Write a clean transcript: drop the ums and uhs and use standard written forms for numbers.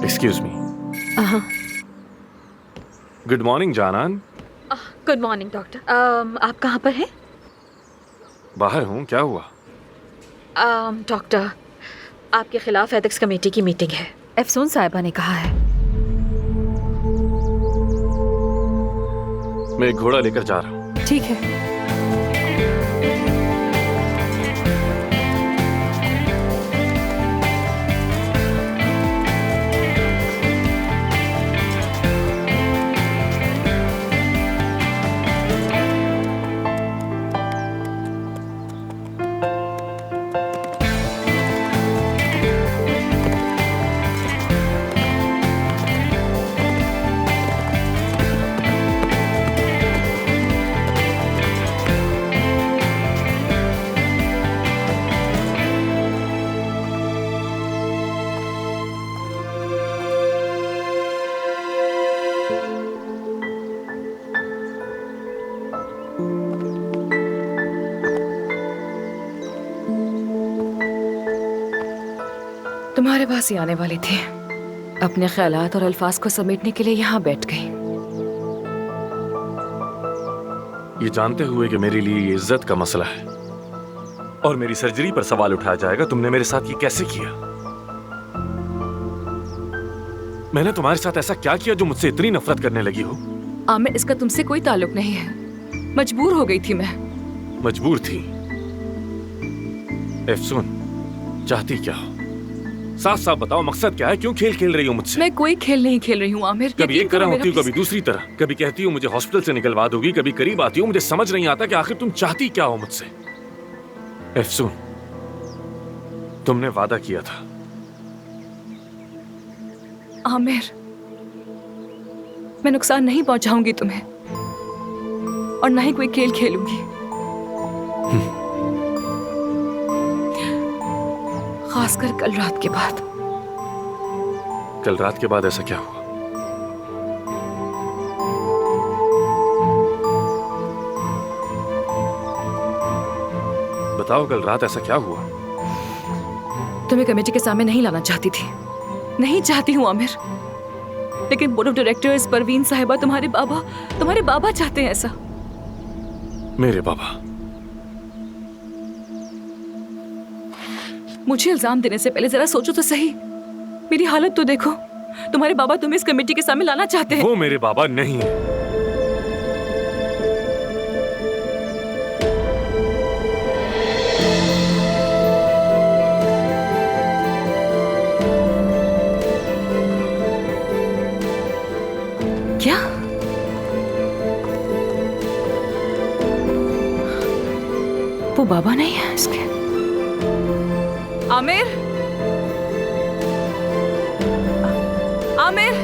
Excuse me. Good morning Janan. Good morning doctor. आप कहाँ पर हैं? बाहर हूँ, क्या हुआ? डॉक्टर, आपके खिलाफ एथिक्स कमेटी की मीटिंग है। अफसून साहिबा ने कहा है। मैं एक घोड़ा लेकर जा रहा हूँ। ठीक है। तुम्हारे पास ही आने वाली थी। अपने ख्यालात और अल्फाज को समेटने के लिए यहाँ बैठ गई। ये जानते हुए कि मेरे लिए ये इज्जत का मसला है और मेरी सर्जरी पर सवाल उठाया जाएगा, तुमने मेरे साथ ये कैसे किया? मैंने तुम्हारे साथ ऐसा क्या किया जो मुझसे इतनी नफरत करने लगी हो? आमिर, इसका तुमसे कोई ताल्लुक नहीं है। मजबूर हो गई थी मैं। मजबूर थी? अफसून, चाहती क्या हो? साफ साफ बताओ, मकसद क्या है? क्यों खेल खेल रही हो मुझसे? मैं कोई खेल नहीं खेल रही हूँ आमिर। कभी एक तरह होती हो, कभी दूसरी तरह। कभी कहती हो मुझे हॉस्पिटल से निकलवा दोगी, कभी करीब आती हो। मुझे समझ नहीं आता कि आखिर तुम चाहती क्या हो मुझसे। अफसून, तुमने वादा किया था। आमिर, मैं नुकसान नहीं पहुंचाऊंगी तुम्हें और ना ही कोई खेल खेलूंगी। खासकर कल रात के बाद। कल रात के बाद ऐसा क्या हुआ? बताओ, कल रात ऐसा क्या हुआ? तुम्हें कमेटी के सामने नहीं लाना चाहती थी। नहीं चाहती हूँ आमिर, लेकिन बोर्ड ऑफ डायरेक्टर्स, परवीन साहिबा, तुम्हारे बाबा चाहते हैं ऐसा। मेरे बाबा? मुझे इल्जाम देने से पहले जरा सोचो तो सही। मेरी हालत तो देखो। तुम्हारे बाबा तुम्हें इस कमेटी के सामने लाना चाहते हैं। वो मेरे बाबा नहीं है। क्या? वो बाबा नहीं है इसके? आमिर, आमिर,